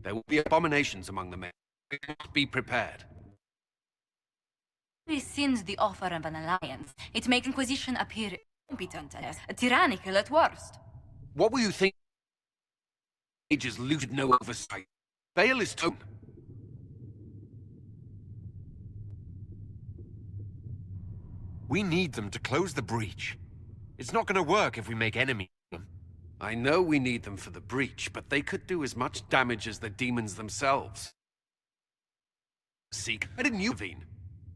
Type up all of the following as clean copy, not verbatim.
There will be abominations among the men. We must be prepared. Rescinds the offer of an alliance. It makes Inquisition appear incompetent, tyrannical at worst. What will you think? Ages looted no oversight. Bail is tone. We need them to close the breach. It's not gonna work if we make enemies of them. I know we need them for the breach, but they could do as much damage as the demons themselves. Seek, why didn't you intervene?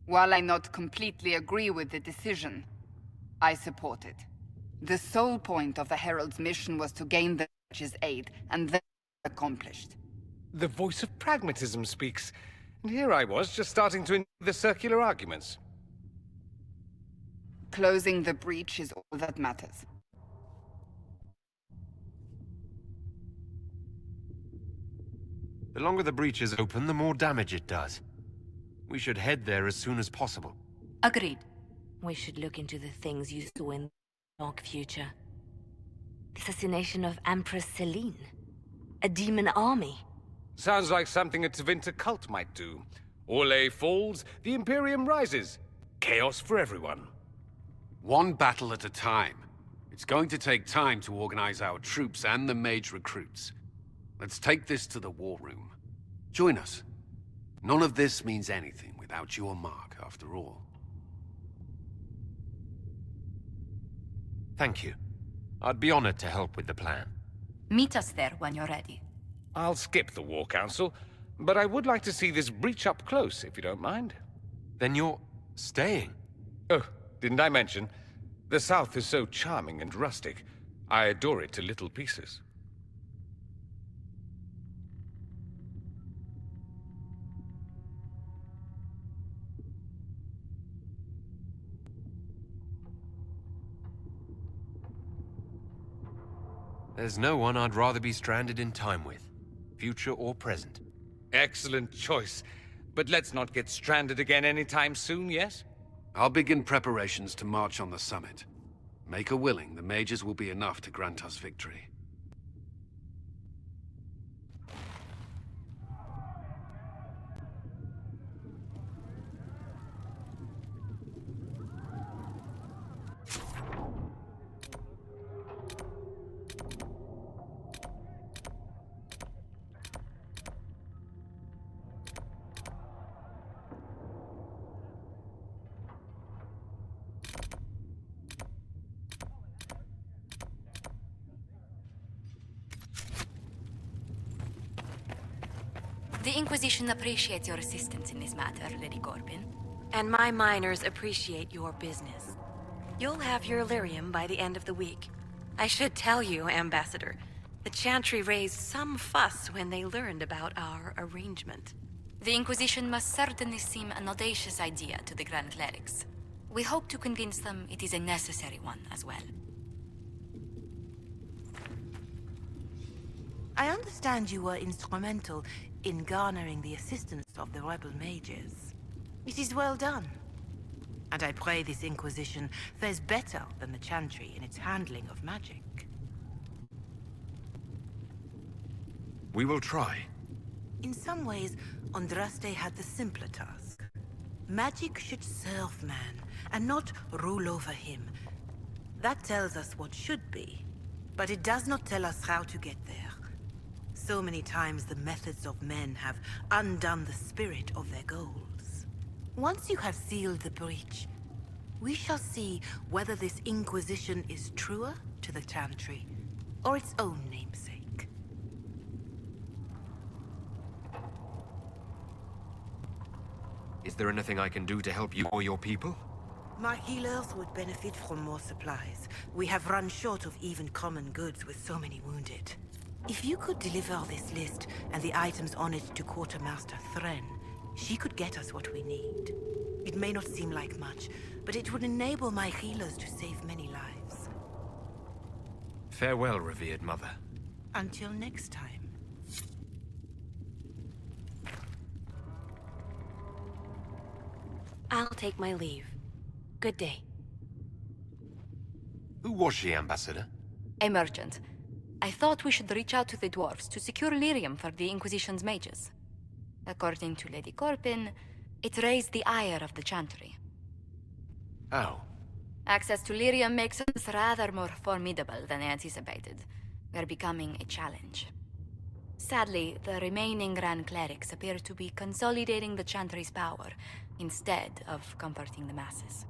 While I not completely agree with the decision, I support it. The sole point of the Herald's mission was to gain the Church's aid, and that accomplished. The voice of pragmatism speaks. And here I was, just starting to enjoy the circular arguments. Closing the breach is all that matters. The longer the breach is open, the more damage it does. We should head there as soon as possible. Agreed. We should look into the things you saw in the dark future. The assassination of Empress Celine. A demon army. Sounds like something a Tevinter cult might do. Orlais falls, the Imperium rises. Chaos for everyone. One battle at a time. It's going to take time to organize our troops and the mage recruits. Let's take this to the war room. Join us. None of this means anything without your mark, after all. Thank you. I'd be honored to help with the plan. Meet us there when you're ready. I'll skip the War Council, but I would like to see this breach up close, if you don't mind. Then you're staying? Oh, didn't I mention? The South is so charming and rustic. I adore it to little pieces. There's no one I'd rather be stranded in time with, future or present. Excellent choice. But let's not get stranded again anytime soon, yes? I'll begin preparations to march on the summit. Make a willing, the mages will be enough to grant us victory. The Inquisition appreciates your assistance in this matter, Lady Corbin. And my miners appreciate your business. You'll have your lyrium by the end of the week. I should tell you, Ambassador, the Chantry raised some fuss when they learned about our arrangement. The Inquisition must certainly seem an audacious idea to the Grand Clerics. We hope to convince them it is a necessary one as well. I understand you were instrumental in garnering the assistance of the rebel mages. It is well done. And I pray this Inquisition fares better than the Chantry in its handling of magic. We will try. In some ways, Andraste had the simpler task. Magic should serve man, and not rule over him. That tells us what should be, but it does not tell us how to get there. So many times the methods of men have undone the spirit of their goals. Once you have sealed the breach, we shall see whether this Inquisition is truer to the Chantry, or its own namesake. Is there anything I can do to help you or your people? My healers would benefit from more supplies. We have run short of even common goods with so many wounded. If you could deliver this list and the items on it to Quartermaster Thren, she could get us what we need. It may not seem like much, but it would enable my healers to save many lives. Farewell, revered mother. Until next time. I'll take my leave. Good day. Who was she, Ambassador? A merchant. I thought we should reach out to the dwarves to secure lyrium for the Inquisition's mages. According to Lady Corpin, it raised the ire of the Chantry. How? Access to lyrium makes us rather more formidable than anticipated. We're becoming a challenge. Sadly, the remaining Grand Clerics appear to be consolidating the Chantry's power, instead of comforting the masses.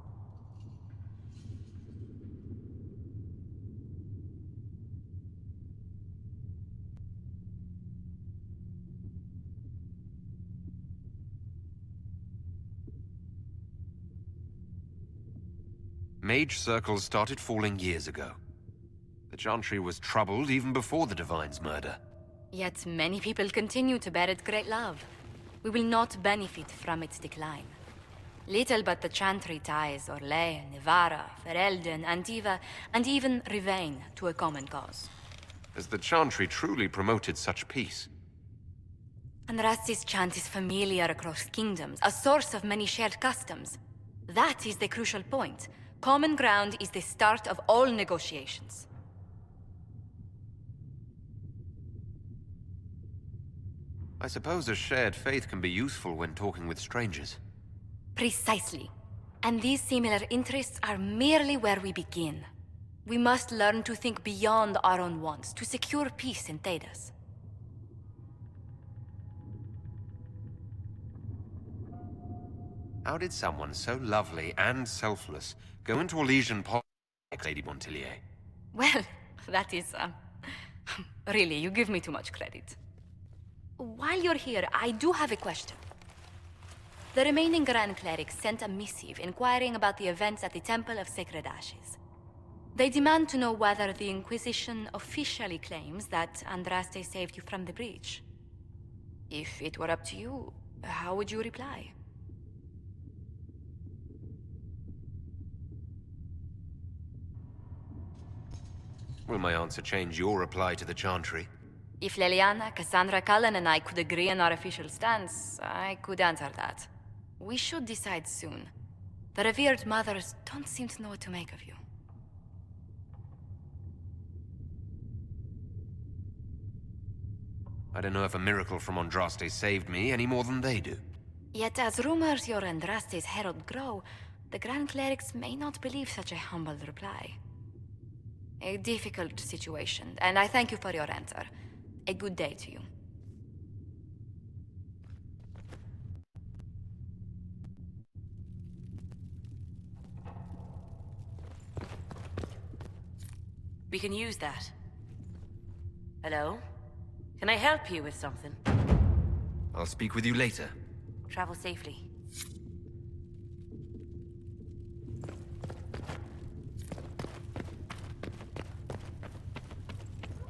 Mage circles started falling years ago. The Chantry was troubled even before the Divine's murder. Yet many people continue to bear it great love. We will not benefit from its decline. Little but the Chantry ties Orlais, Nevarra, Ferelden, Antiva, and even Rivain to a common cause. Has the Chantry truly promoted such peace? Anrast's chant is familiar across kingdoms, a source of many shared customs. That is the crucial point. Common ground is the start of all negotiations. I suppose a shared faith can be useful when talking with strangers. Precisely. And these similar interests are merely where we begin. We must learn to think beyond our own wants to secure peace in Thedas. How did someone so lovely and selfless go into Elysian politics, Lady Montillier? Well, that is, really, you give me too much credit. While you're here, I do have a question. The remaining Grand Clerics sent a missive inquiring about the events at the Temple of Sacred Ashes. They demand to know whether the Inquisition officially claims that Andraste saved you from the breach. If it were up to you, how would you reply? Will my answer change your reply to the Chantry? If Leliana, Cassandra Cullen, and I could agree on our official stance, I could answer that. We should decide soon. The revered mothers don't seem to know what to make of you. I don't know if a miracle from Andraste saved me any more than they do. Yet as rumors your Andraste's herald grow, the Grand Clerics may not believe such a humble reply. A difficult situation, and I thank you for your answer. A good day to you. We can use that. Hello? Can I help you with something? I'll speak with you later. Travel safely.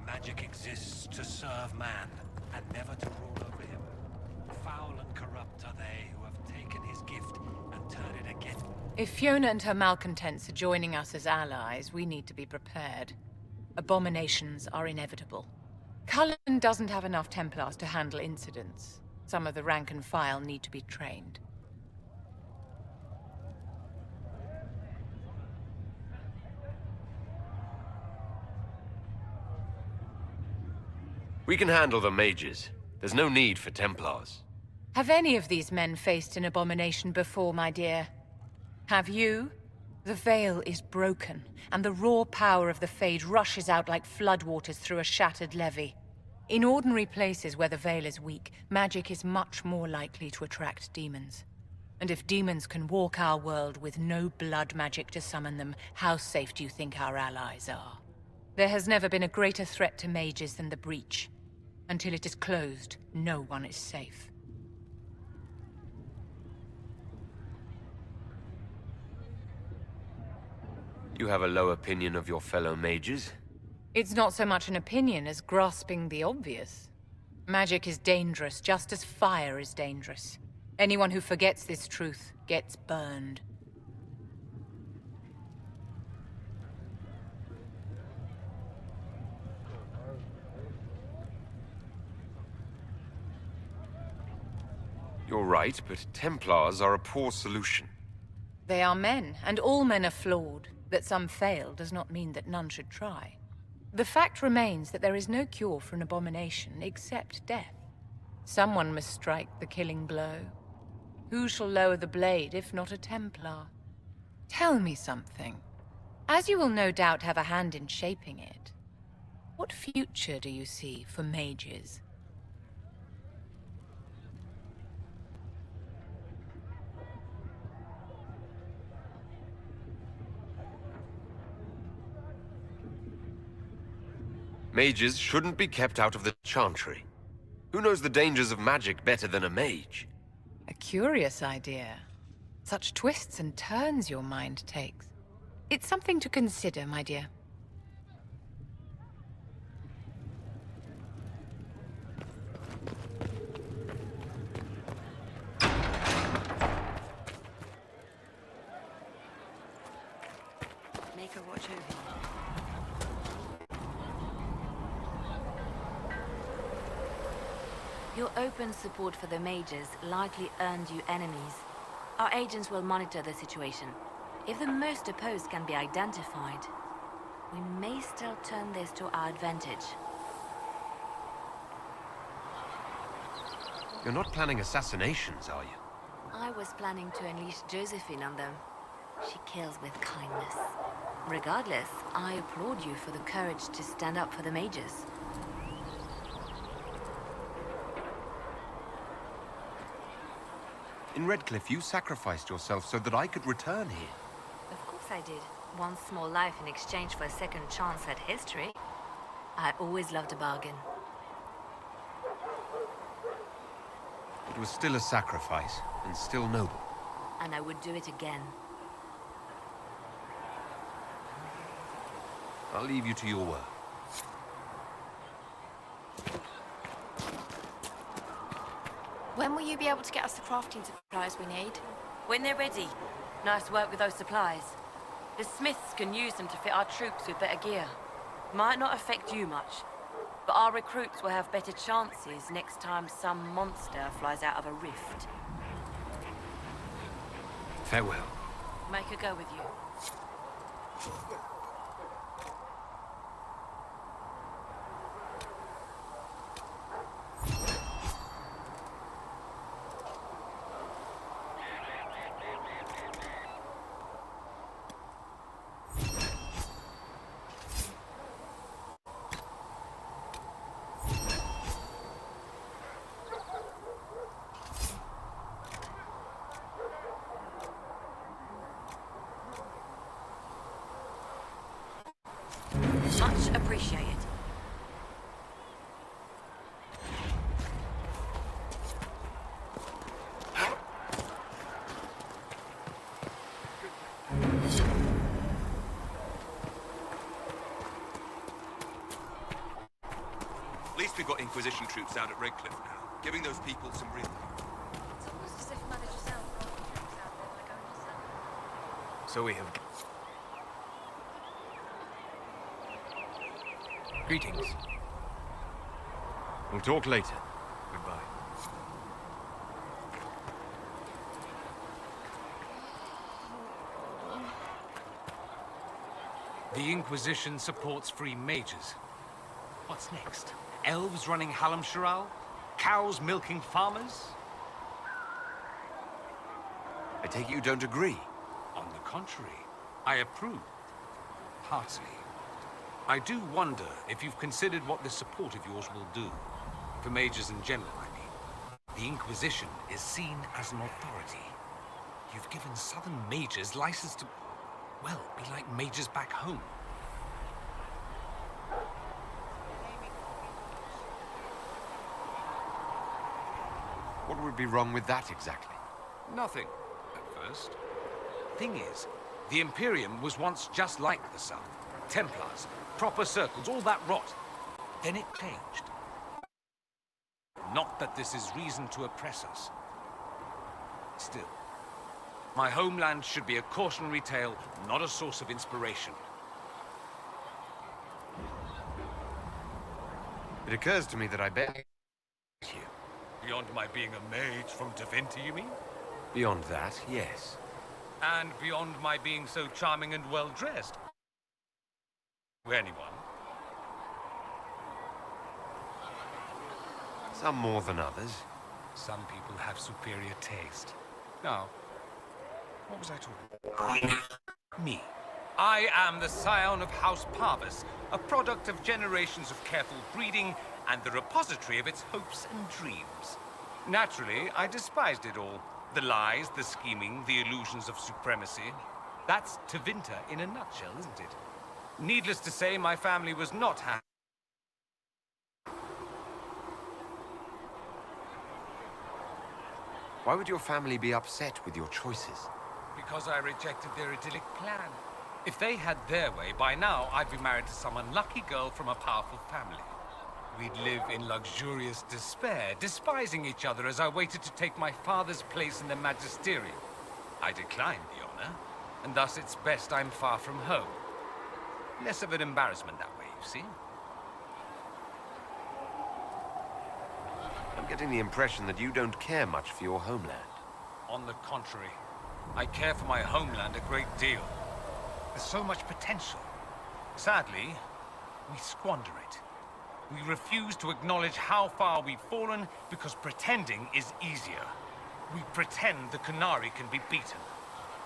Magic exists to serve man, and never to rule over him. Foul and corrupt are they who have taken his gift and turned it against. If Fiona and her malcontents are joining us as allies, we need to be prepared. Abominations are inevitable. Cullen doesn't have enough Templars to handle incidents. Some of the rank and file need to be trained. We can handle the mages. There's no need for Templars. Have any of these men faced an abomination before, my dear? Have you? The veil is broken, and the raw power of the Fade rushes out like floodwaters through a shattered levee. In ordinary places where the veil is weak, magic is much more likely to attract demons. And if demons can walk our world with no blood magic to summon them, how safe do you think our allies are? There has never been a greater threat to mages than the breach. Until it is closed, no one is safe. You have a low opinion of your fellow mages? It's not so much an opinion as grasping the obvious. Magic is dangerous, just as fire is dangerous. Anyone who forgets this truth gets burned. You're right, but Templars are a poor solution. They are men, and all men are flawed. That some fail does not mean that none should try. The fact remains that there is no cure for an abomination except death. Someone must strike the killing blow. Who shall lower the blade if not a Templar? Tell me something. As you will no doubt have a hand in shaping it, what future do you see for mages? Mages shouldn't be kept out of the Chantry. Who knows the dangers of magic better than a mage? A curious idea. Such twists and turns your mind takes. It's something to consider, my dear. Make her watch over you. Your open support for the mages likely earned you enemies. Our agents will monitor the situation. If the most opposed can be identified, we may still turn this to our advantage. You're not planning assassinations, are you? I was planning to unleash Josephine on them. She kills with kindness. Regardless, I applaud you for the courage to stand up for the mages. In Redcliffe, you sacrificed yourself so that I could return here. Of course I did. One small life in exchange for a second chance at history. I always loved a bargain. It was still a sacrifice, and still noble. And I would do it again. I'll leave you to your work. When will you be able to get us the crafting supplies we need? When they're ready. Nice work with those supplies. The smiths can use them to fit our troops with better gear. Might not affect you much, but our recruits will have better chances next time some monster flies out of a rift. Farewell. Make her go with you. Much appreciated. At least we've got Inquisition troops out at Redcliffe now, giving those people some real... It's almost as if you managed yourself rather than troops out there like own yourself. So we have... Greetings. We'll talk later. Goodbye. The Inquisition supports free mages. What's next? Elves running Halam-Sharal? Cows milking farmers? I take it you don't agree? On the contrary, I approve. Heartily. I do wonder if you've considered what this support of yours will do. For mages in general, I mean. The Inquisition is seen as an authority. You've given southern mages license to, well, be like mages back home. What would be wrong with that exactly? Nothing, at first. Thing is, the Imperium was once just like the South. Templars, proper circles, all that rot. Then it changed. Not that this is reason to oppress us. Still, my homeland should be a cautionary tale, not a source of inspiration. It occurs to me that I bet you. Beyond my being a mage from Divinity, you mean? Beyond that, yes. And beyond my being so charming and well-dressed. Anyone. Some more than others. Some people have superior taste. Now, what was I talking about? Me. I am the scion of House Parvis, a product of generations of careful breeding and the repository of its hopes and dreams. Naturally, I despised it all. The lies, the scheming, the illusions of supremacy. That's Tevinter in a nutshell, isn't it? Needless to say, my family was not happy. Why would your family be upset with your choices? Because I rejected their idyllic plan. If they had their way, by now I'd be married to some unlucky girl from a powerful family. We'd live in luxurious despair, despising each other as I waited to take my father's place in the magisterium. I declined the honor, and thus it's best I'm far from home. Less of an embarrassment that way, you see? I'm getting the impression that you don't care much for your homeland. On the contrary, I care for my homeland a great deal. There's so much potential. Sadly, we squander it. We refuse to acknowledge how far we've fallen because pretending is easier. We pretend the Qunari can be beaten.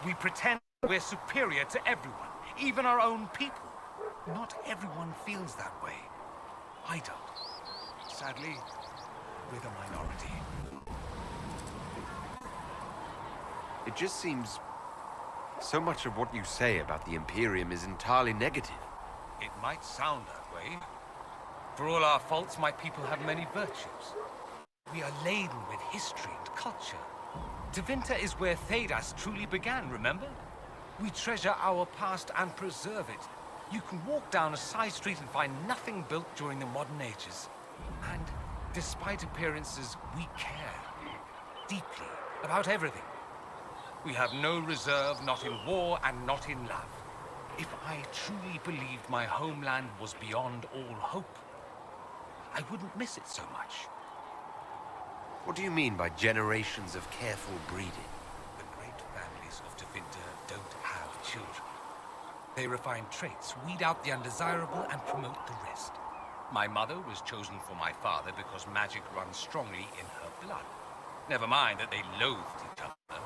We pretend we're superior to everyone, even our own people. Not everyone feels that way. I don't. Sadly, we're the minority. It just seems... so much of what you say about the Imperium is entirely negative. It might sound that way. For all our faults, my people have many virtues. We are laden with history and culture. Tevinter is where Thedas truly began, remember? We treasure our past and preserve it. You can walk down a side street and find nothing built during the modern ages. And despite appearances, we care. Deeply. About everything. We have no reserve, not in war and not in love. If I truly believed my homeland was beyond all hope, I wouldn't miss it so much. What do you mean by generations of careful breeding? The great families of Tevinter don't have children. They refine traits, weed out the undesirable, and promote the rest. My mother was chosen for my father because magic runs strongly in her blood. Never mind that they loathed each other.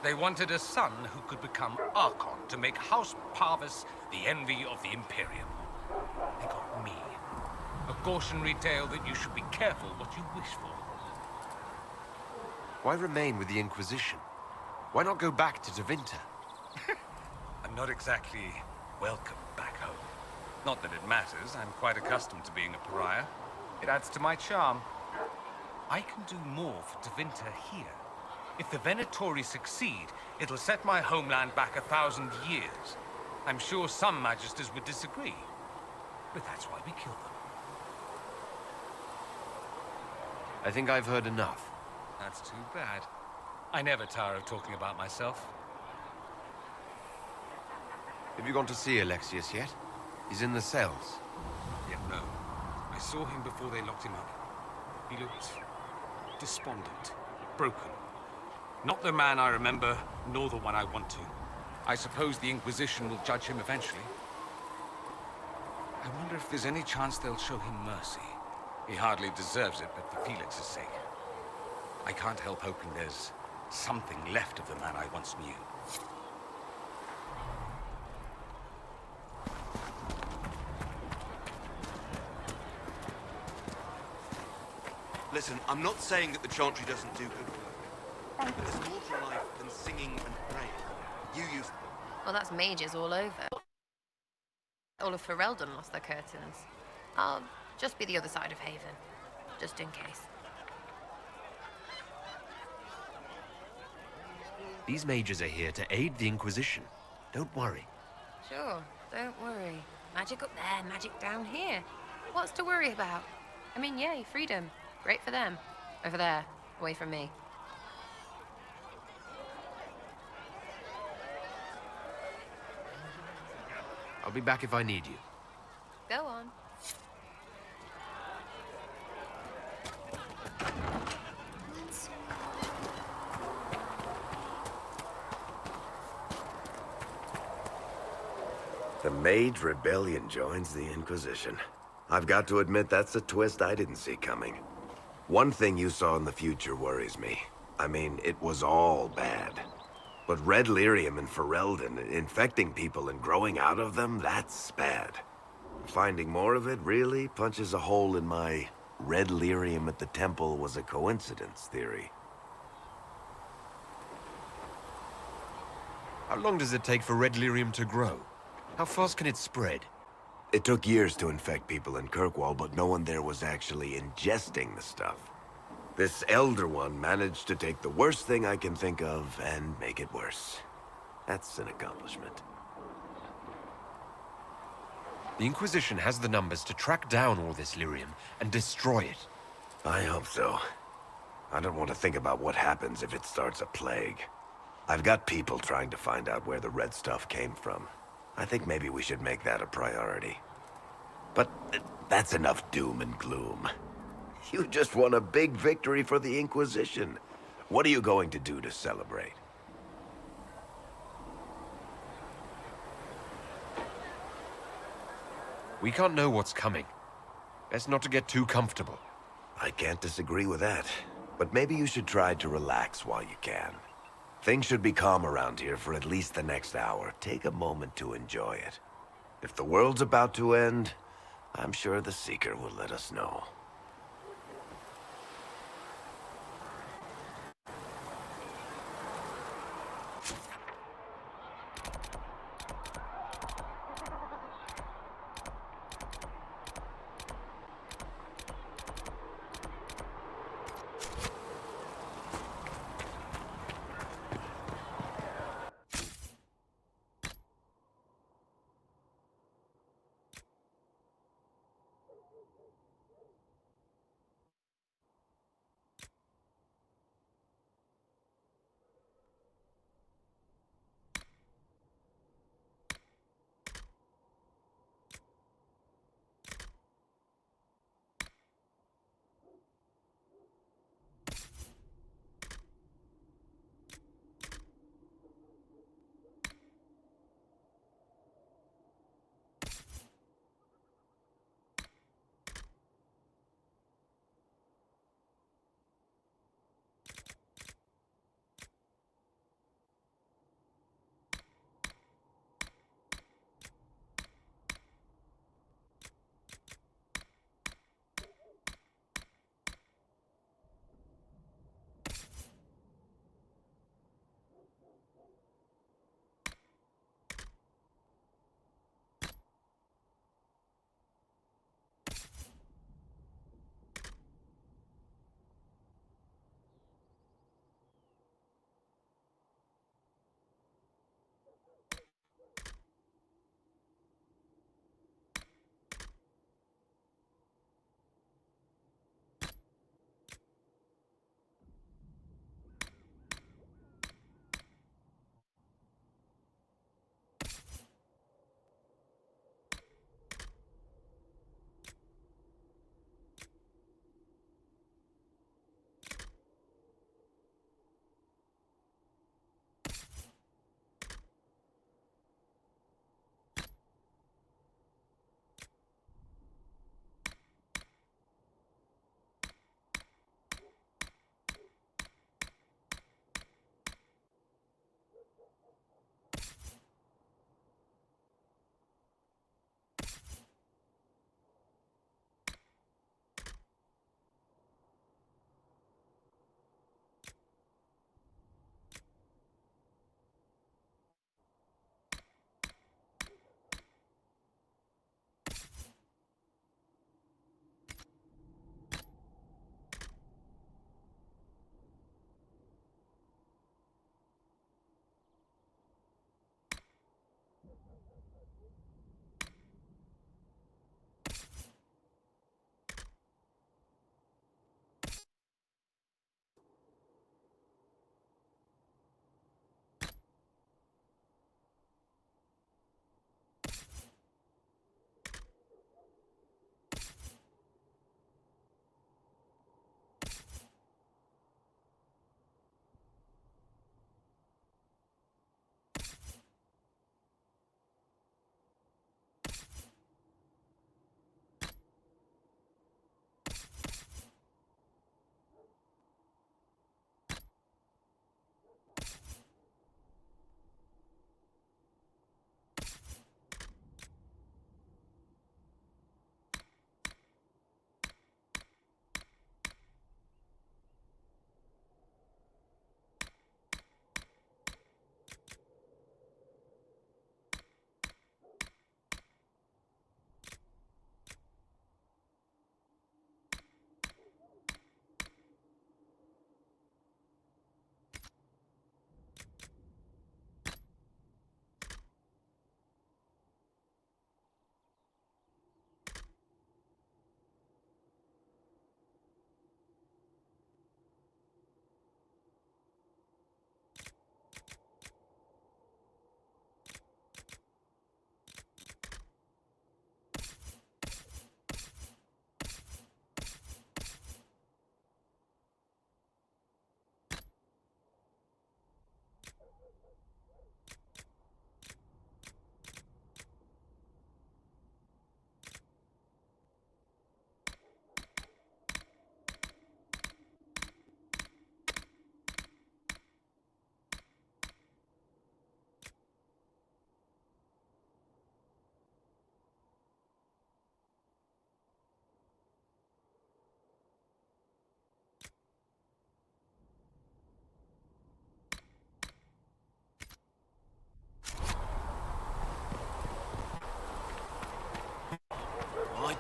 They wanted a son who could become Archon to make House Parvis the envy of the Imperium. They got me. A cautionary tale that you should be careful what you wish for. Why remain with the Inquisition? Why not go back to Tevinter? I'm not exactly welcome back home. Not that it matters, I'm quite accustomed to being a pariah. It adds to my charm. I can do more for Tevinter here. If the Venatori succeed, it'll set my homeland back 1,000 years. I'm sure some magisters would disagree, but that's why we kill them. I think I've heard enough. That's too bad. I never tire of talking about myself. Have you gone to see Alexius yet? He's in the cells. Yet no. I saw him before they locked him up. He looked despondent, broken. Not the man I remember, nor the one I want to. I suppose the Inquisition will judge him eventually. I wonder if there's any chance they'll show him mercy. He hardly deserves it, but for Felix's sake. I can't help hoping there's something left of the man I once knew. Listen, I'm not saying that the Chantry doesn't do good work. But there's more to life than singing and praying. You used... Well, that's mages all over. All of Ferelden lost their curtains. I'll just be the other side of Haven, just in case. These mages are here to aid the Inquisition. Don't worry. Sure, don't worry. Magic up there, magic down here. What's to worry about? I mean, yay, freedom. Great for them. Over there, away from me. I'll be back if I need you. Go on. The Mage Rebellion joins the Inquisition. I've got to admit that's a twist I didn't see coming. One thing you saw in the future worries me. I mean, it was all bad. But red lyrium in Ferelden, infecting people and growing out of them, that's bad. Finding more of it really punches a hole in my red lyrium at the temple was a coincidence theory. How long does it take for red lyrium to grow? How fast can it spread? It took years to infect people in Kirkwall, but no one there was actually ingesting the stuff. This Elder One managed to take the worst thing I can think of and make it worse. That's an accomplishment. The Inquisition has the numbers to track down all this lyrium and destroy it. I hope so. I don't want to think about what happens if it starts a plague. I've got people trying to find out where the red stuff came from. I think maybe we should make that a priority. But that's enough doom and gloom. You just won a big victory for the Inquisition. What are you going to do to celebrate? We can't know what's coming. Best not to get too comfortable. I can't disagree with that. But maybe you should try to relax while you can. Things should be calm around here for at least the next hour. Take a moment to enjoy it. If the world's about to end, I'm sure the Seeker will let us know.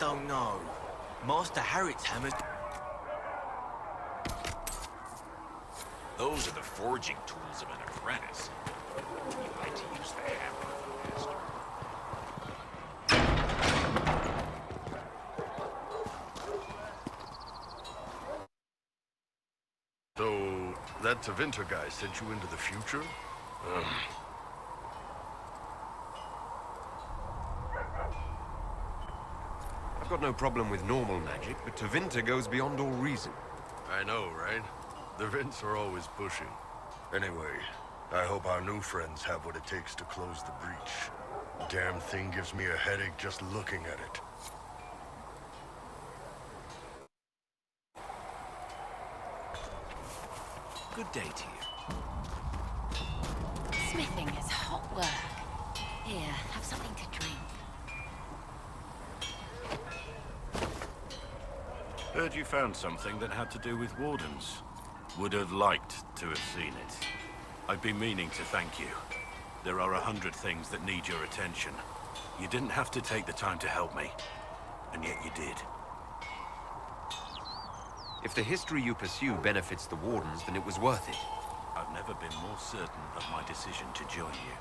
don't know. Master Harriet's hammers... Those are the forging tools of an apprentice. You like to use the hammer of a master. So, that Tevinter guy sent you into the future? I've got no problem with normal magic, but Tevinter goes beyond all reason. I know, right? The Vints are always pushing. Anyway, I hope our new friends have what it takes to close the breach. Damn thing gives me a headache just looking at it. Good day to you. Smithing is hot work. Here, have something to drink. Heard you found something that had to do with wardens. Would have liked to have seen it. I've been meaning to thank you. There are 100 things that need your attention. You didn't have to take the time to help me, and yet you did. If the history you pursue benefits the Wardens, then it was worth it. I've never been more certain of my decision to join you.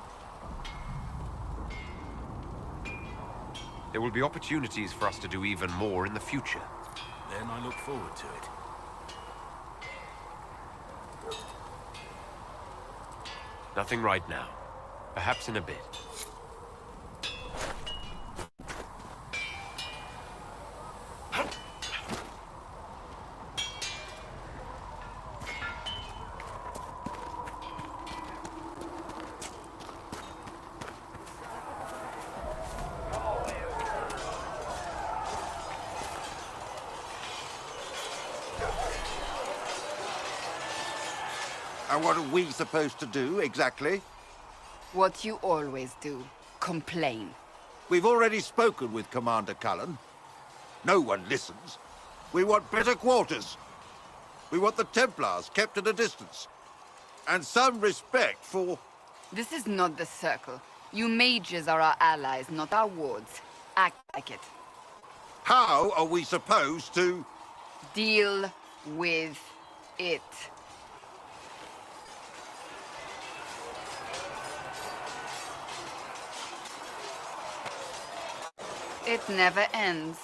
There will be opportunities for us to do even more in the future. Then I look forward to it. Nothing right now. Perhaps in a bit. And what are we supposed to do, exactly? What you always do. Complain. We've already spoken with Commander Cullen. No one listens. We want better quarters. We want the Templars kept at a distance. And some respect for... This is not the Circle. You mages are our allies, not our wards. Act like it. How are we supposed to... Deal with it. It never ends,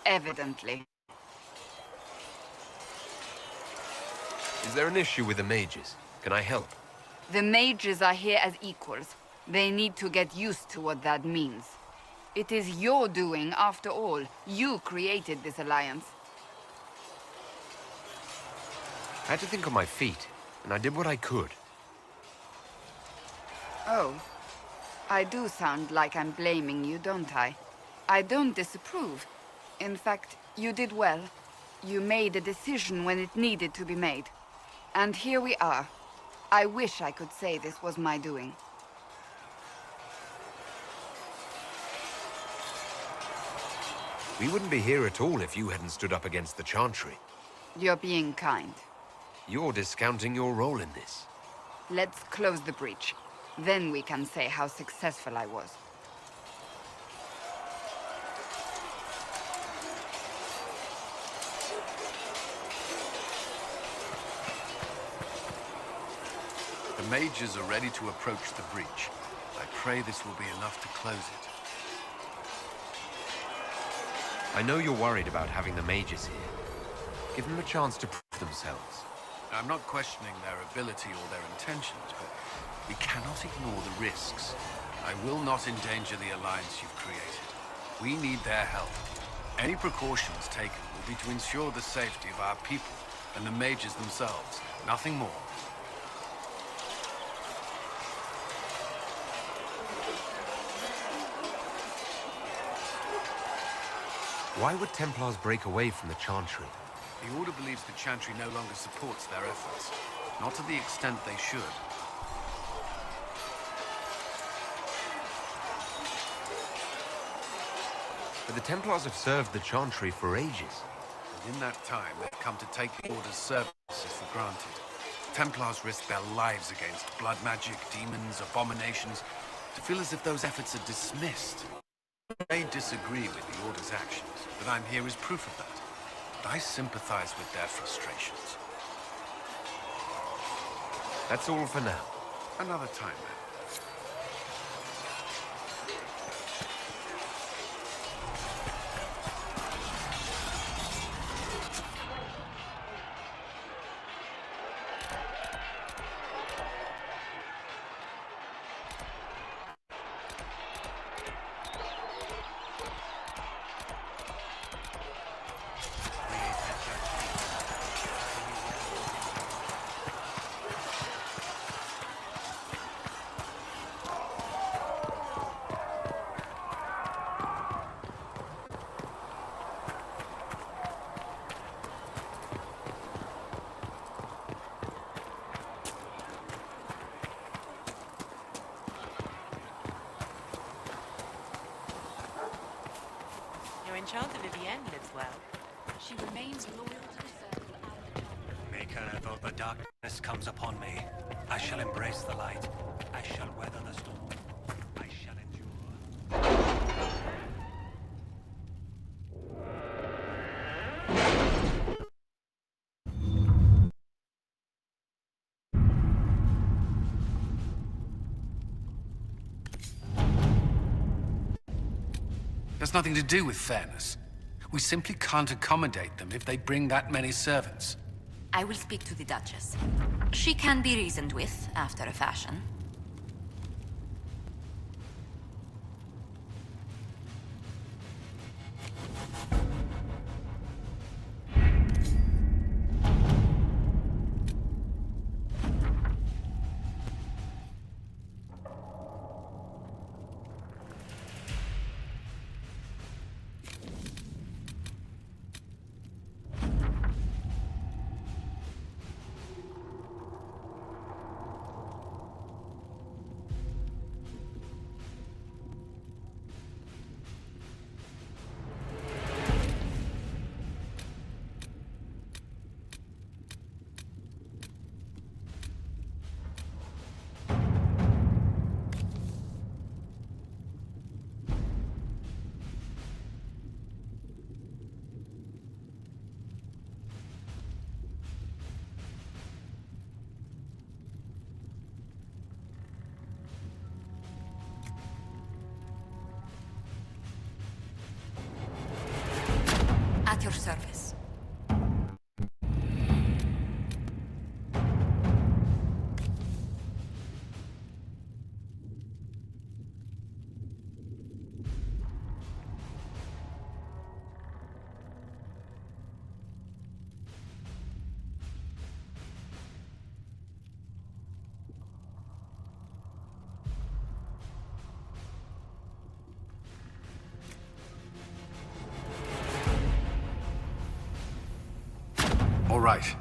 evidently. Is there an issue with the mages? Can I help? The mages are here as equals. They need to get used to what that means. It is your doing, after all. You created this alliance. I had to think on my feet, and I did what I could. Oh. I do sound like I'm blaming you, don't I? I don't disapprove. In fact, you did well. You made a decision when it needed to be made. And here we are. I wish I could say this was my doing. We wouldn't be here at all if you hadn't stood up against the Chantry. You're being kind. You're discounting your role in this. Let's close the breach. Then we can say how successful I was. The mages are ready to approach the breach. I pray this will be enough to close it. I know you're worried about having the mages here. Give them a chance to prove themselves. I'm not questioning their ability or their intentions, but we cannot ignore the risks. I will not endanger the alliance you've created. We need their help. Any precautions taken will be to ensure the safety of our people and the mages themselves. Nothing more. Why would Templars break away from the Chantry? The Order believes the Chantry no longer supports their efforts. Not to the extent they should. But the Templars have served the Chantry for ages. And in that time, they've come to take the Order's services for granted. Templars risk their lives against blood magic, demons, abominations, to feel as if those efforts are dismissed. I may disagree with the Order's actions, but I'm here as proof of that. But I sympathize with their frustrations. That's all for now. Another time, then. Your enchanter Vivienne lives well. She remains loyal to the circle and Maker, though the darkness comes upon me, I shall embrace the light. I shall weather the storm. I shall endure. Has nothing to do with fairness. We simply can't accommodate them if they bring that many servants. I will speak to the Duchess. She can be reasoned with, after a fashion. At your service. All right.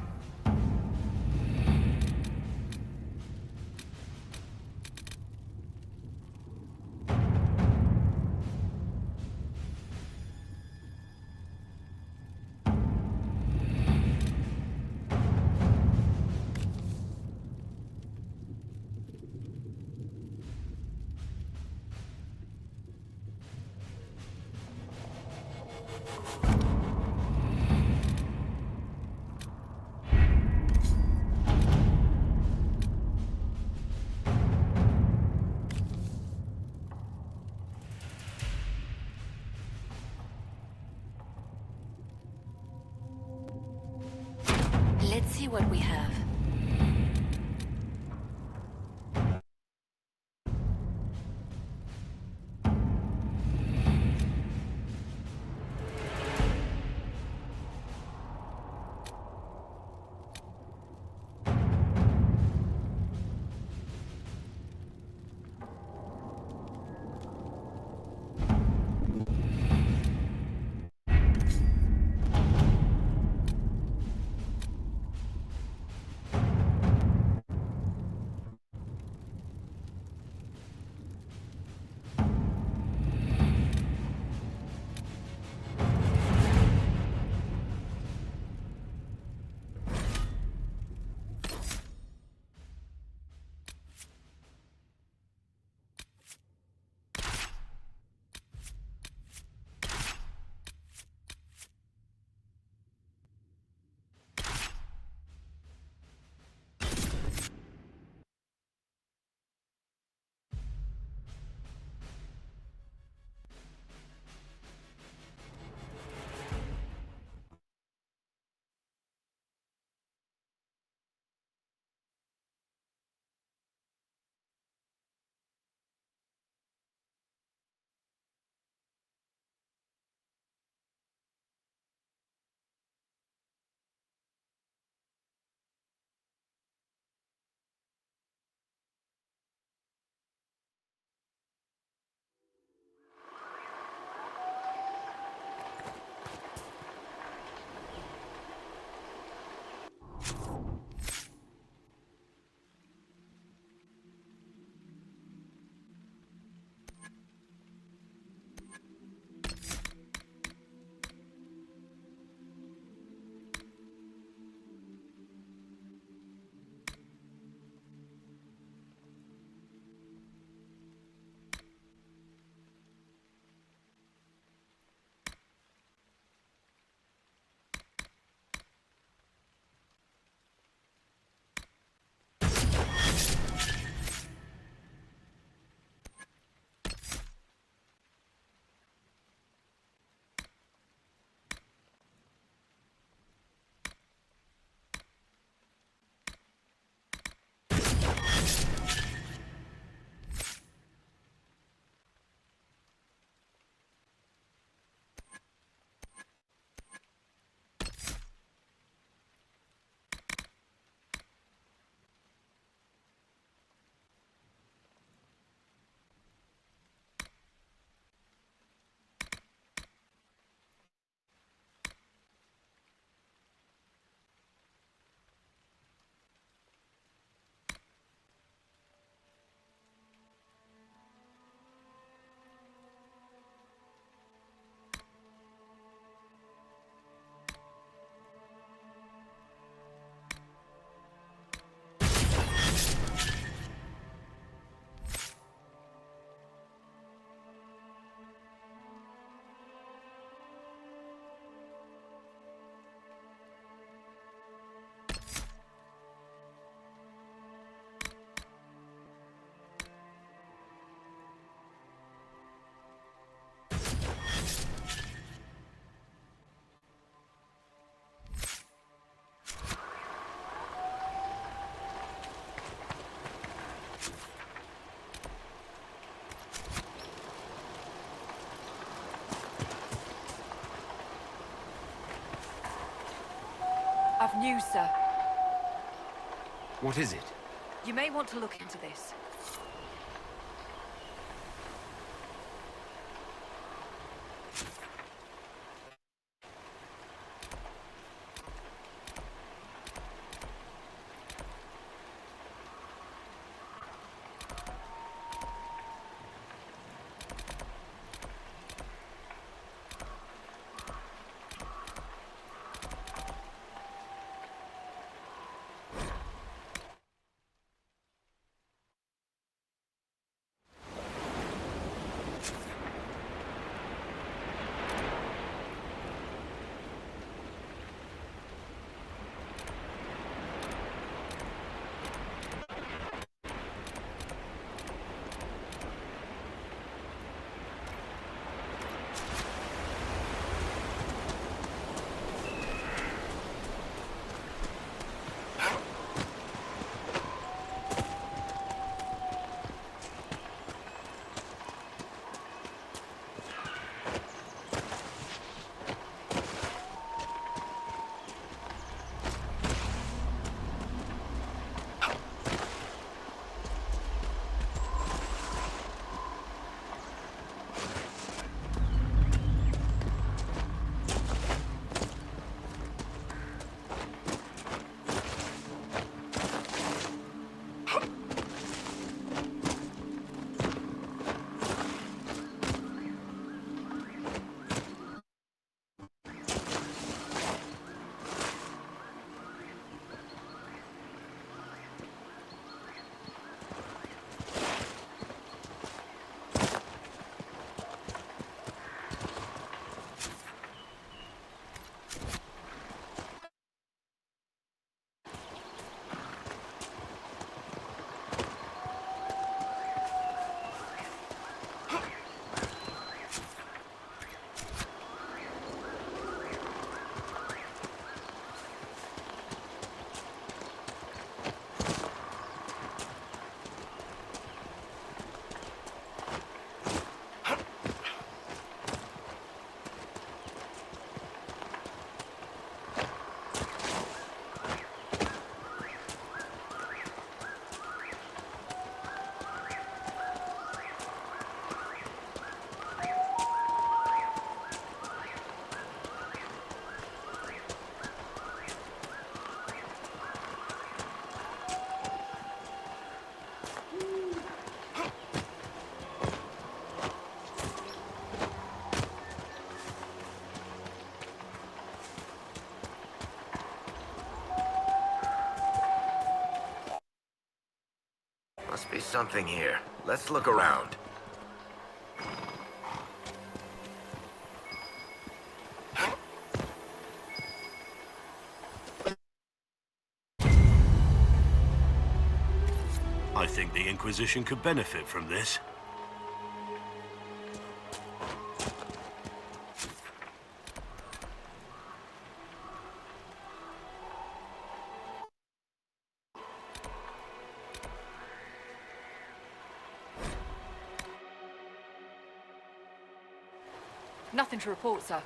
Let's see what we have. news, sir. What is it? You may want to look into this. Must be something here. Let's look around. I think the Inquisition could benefit from this. Nothing to report, sir.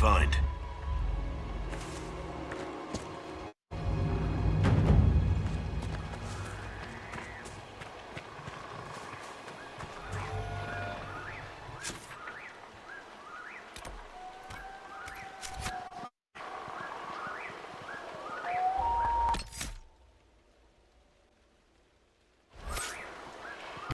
find?